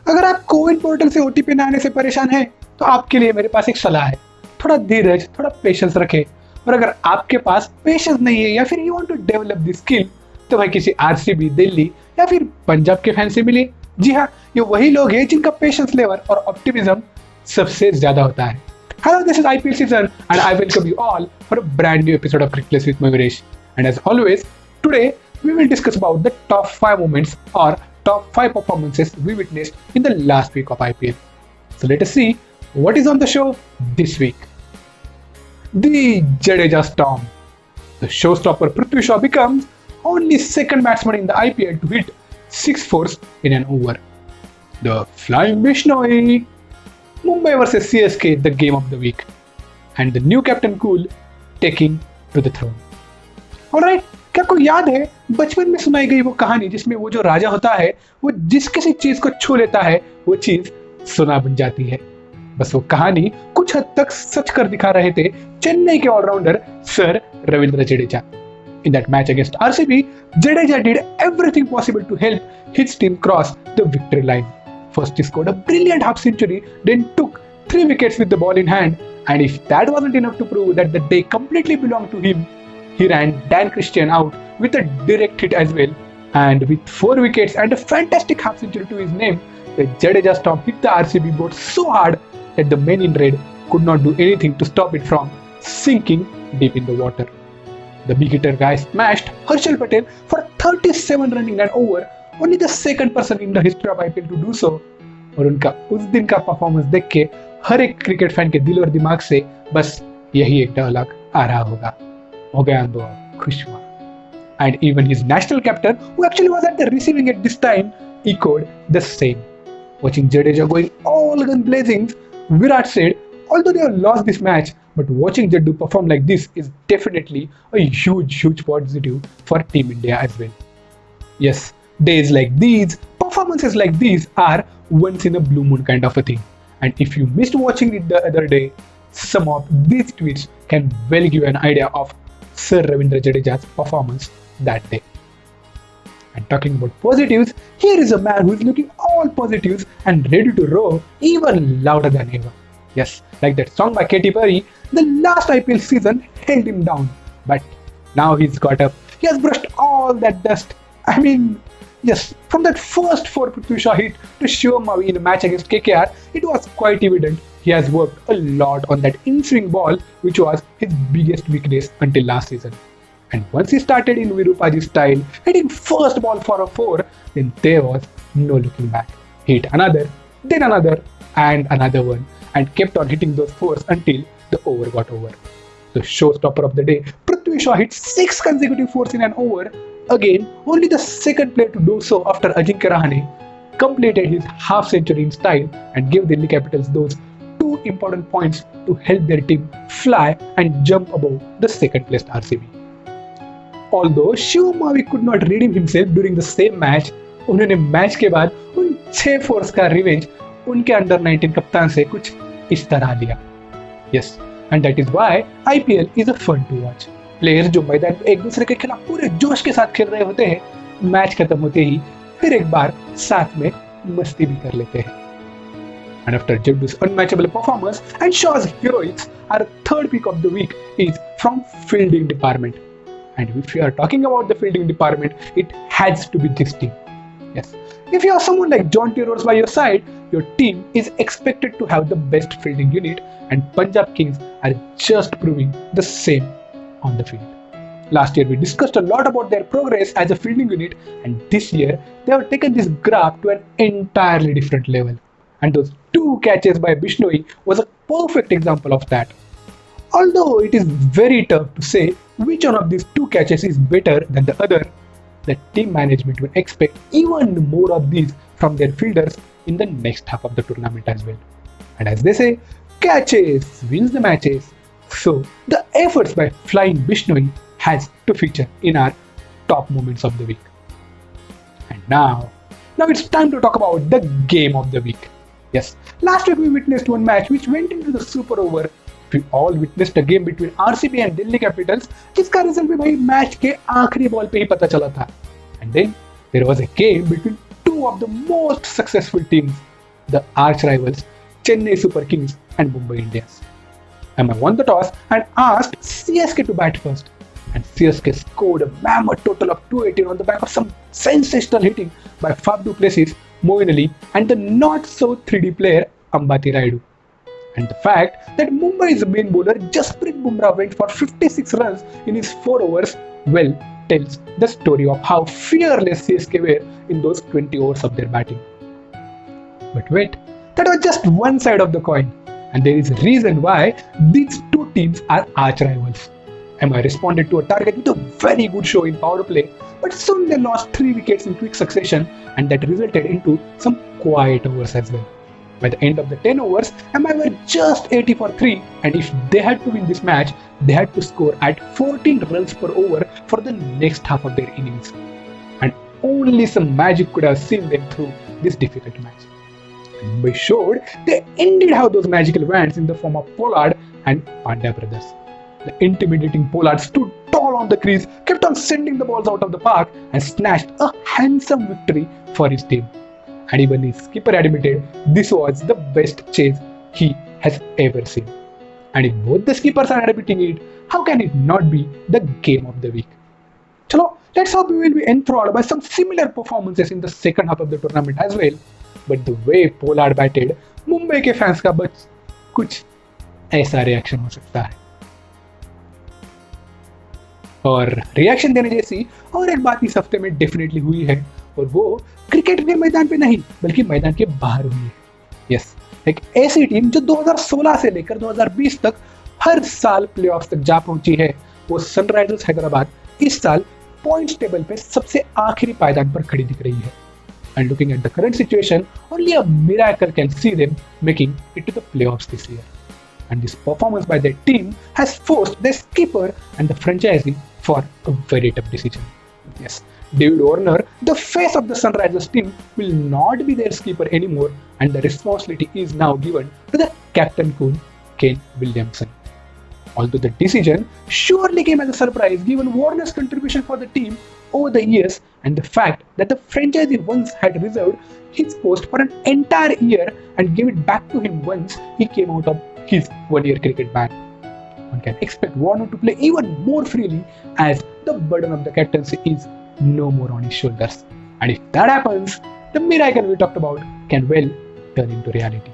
अगर आप कोविन पोर्टल से ओटीपी न आने से परेशान हैं, तो आपके लिए मेरे पास एक सलाह है। थोड़ा धीरज, थोड़ा पेशेंस रखें। और अगर आपके पास पेशेंस नहीं है या फिर you want to develop this skill, तो भाई किसी आरसीबी, दिल्ली या फिर पंजाब के फैन से मिलिए। जी हाँ, ये वही लोग हैं जिनका पेशेंस लेवल और ऑप्टिमिज्म सबसे ज्यादा होता है। Hello, this is IPL season and I welcome you all for a brand new episode of Cricket with Maviresh. And as always, today we will discuss about the top 5 moments or top 5 performances we witnessed in the last week of IPL. So let us see what is on the show this week. The Jadeja Storm. The showstopper Prithvi Shaw becomes only second batsman in the IPL to hit 6 fours in an over. The Flying Bishnoi. Mumbai vs CSK, the game of the week, and the new captain Cool taking to the throne. Alright, क्या कोई याद है बचपन में सुनाई गई वो कहानी जिसमें वो जो राजा होता है वो जिस किसी चीज को छू लेता है वो चीज सोना बन जाती है। बस वो कहानी कुछ हद तक सच कर दिखा रहे थे चेन्नई के allrounder sir Ravindra Jadeja. In that match against RCB, Jadeja did everything possible to help his team cross the victory line. First, he scored a brilliant half century, then took 3 wickets with the ball in hand, and if that wasn't enough to prove that the day completely belonged to him, he ran Dan Christian out with a direct hit as well. And with 4 wickets and a fantastic half century to his name, the Jadeja Storm hit the RCB boat so hard that the men in red could not do anything to stop it from sinking deep in the water. The big hitter guy smashed Harshal Patel for 37 runs in an over, only the second person in the history of IPL to do so. और उनका उस दिन का performance देख के हर एक cricket fan के दिल और दिमाग से बस यही एक डायलॉग आ रहा होगा, हो गया दो खुश हुआ. And even his national captain, who actually was at the receiving at this time, echoed the same. Watching Jadeja going all gun blazing, Virat said, although they have lost this match, but watching Jaddu perform like this is definitely a huge positive for Team India as well. Yes, days like these, performances like these are once in a blue moon kind of a thing. And if you missed watching it the other day, some of these tweets can well give you an idea of Sir Ravindra Jadeja's performance that day. And talking about positives, here is a man who is looking all positives and ready to roar even louder than ever. Yes, like that song by Katy Perry, the last IPL season held him down, but now he's got up. He has brushed all that dust. I mean, yes, from that first 4 Prithvi Shaw hit to Shivam Mavi in a match against KKR, it was quite evident he has worked a lot on that in-swing ball, which was his biggest weakness until last season. And once he started in Virupaji style, hitting first ball for a 4, then there was no looking back. He hit another, then another, and another one, and kept on hitting those 4s until the over got over. The showstopper of the day, Prithvi Shaw hit 6 consecutive 4s in an over. Again, only the second player to do so after Ajinkya Rahane completed his half century in style and gave Delhi Capitals those 2 important points to help their team fly and jump above the second placed RCB. Although Shivam Mavi could not redeem himself during the same match, उन्होंने match के बाद उन 6 force का revenge उनके under 19 कप्तान से कुछ इस तरह लिया. Yes, and that is why IPL is a fun to watch. Players जो मैदान में एक दूसरे के खिलाफ पूरे जोश के साथ खेल रहे होते हैं, मैच खत्म होते ही फिर एक बार साथ में मस्ती भी कर लेते हैं. And after Jaddu's unmatchable performance and Shaw's heroics, our third pick of the week is from fielding department. And if you are talking about the fielding department, it has to be this team. Yes, if you are someone like Jonty Rhodes by your side, your team is expected to have the best fielding unit, and Punjab Kings are just proving the same on the field. Last year we discussed a lot about their progress as a fielding unit, and this year they have taken this graph to an entirely different level. And those 2 catches by Bishnoi was a perfect example of that. Although it is very tough to say which one of these 2 catches is better than the other, the team management will expect even more of these from their fielders in the next half of the tournament as well. And as they say, catches wins the matches. So the efforts by Flying Bishnoi has to feature in our top moments of the week. And now it's time to talk about the game of the week. Yes, last week we witnessed one match which went into the super over. We all witnessed a game between RCB and Delhi Capitals, जिसका result भी भाई match के आखिरी ball पे ही पता चला था. And then there was a game between two of the most successful teams, the arch rivals Chennai Super Kings and Mumbai Indians. MI won the toss and asked CSK to bat first, and CSK scored a mammoth total of 218 on the back of some sensational hitting by Faf du Plessis, Moeen Ali and the not so 3D player Ambati Rayudu. And the fact that Mumbai's main bowler Jasprit Bumrah went for 56 runs in his 4 overs well tells the story of how fearless CSK were in those 20 overs of their batting. But wait, that was just one side of the coin, and there is a reason why these two teams are arch rivals. MI responded to a target with a very good show in power play, but soon they lost 3 wickets in quick succession, and that resulted into some quiet overs as well. By the end of the 10 overs, MI were just 80 for 3, and if they had to win this match, they had to score at 14 runs per over for the next half of their innings. And only some magic could have seen them through this difficult match. And Mumbai showed they indeed have those magical wands in the form of Pollard and Pandya brothers. The intimidating Pollard stood tall on the crease, kept on sending the balls out of the park, and snatched a handsome victory for his team. And even his skipper admitted this was the best chase he has ever seen. And if both the skippers are admitting it, how can it not be the game of the week? Chalo, let's hope we will be enthralled by some similar performances in the second half of the tournament as well. But the way Pollard batted, Mumbai के fans का बस कुछ ऐसा reaction हो सकता है. और reaction देने जैसी और एक बात इस हफ्ते में डेफिनेटली हुई है, और वो क्रिकेट के मैदान पे नहीं बल्कि मैदान के बाहर हुई है. यस, एक ऐसी टीम जो 2016 से लेकर 2020 तक हर साल प्लेऑफ्स तक जा पहुंची है, वो सनराइजर्स हैदराबाद इस साल पॉइंट्स टेबल पे सबसे आखिरी पायदान पर खड़ी दिख रही है. And looking at the current situation, only a miracle can see them making it to the playoffs this year. And this performance by their team has forced their skipper and the franchisee for a very tough decision. Yes, David Warner, the face of the Sunrisers team, will not be their skipper anymore, and the responsibility is now given to the captain cool, Kane Williamson. Although the decision surely came as a surprise given Warner's contribution for the team over the years and the fact that the franchisee once had reserved his post for an entire year and gave it back to him once he came out of his one-year cricket ban. One can expect Warner to play even more freely as the burden of the captaincy is no more on his shoulders. And if that happens, the miracle we talked about can well turn into reality.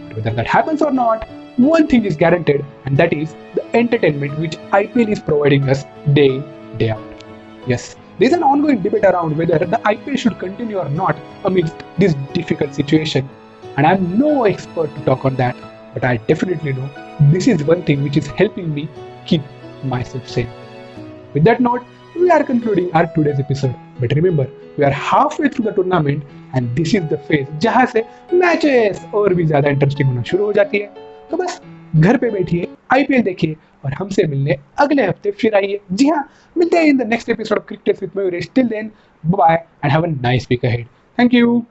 But whether that happens or not, one thing is guaranteed, and that is the entertainment which IPL is providing us day in, day out. Yes, there is an ongoing debate around whether the IPL should continue or not amidst this difficult situation, and I am no expert to talk on that, but I definitely know this is one thing which is helping me keep myself sane. With that note, we are concluding our today's episode, but remember, we are halfway through the tournament and this is the phase जहाँ से matches और भी ज़्यादा interesting होना शुरू हो जाती है. तो बस घर पे बैठिए, IPL देखिए और हमसे मिलने अगले हफ्ते फिर आइए. जी हाँ, मिलते हैं in the next episode of cricket with Mayuresh. Till then, bye and have a nice week ahead. Thank you.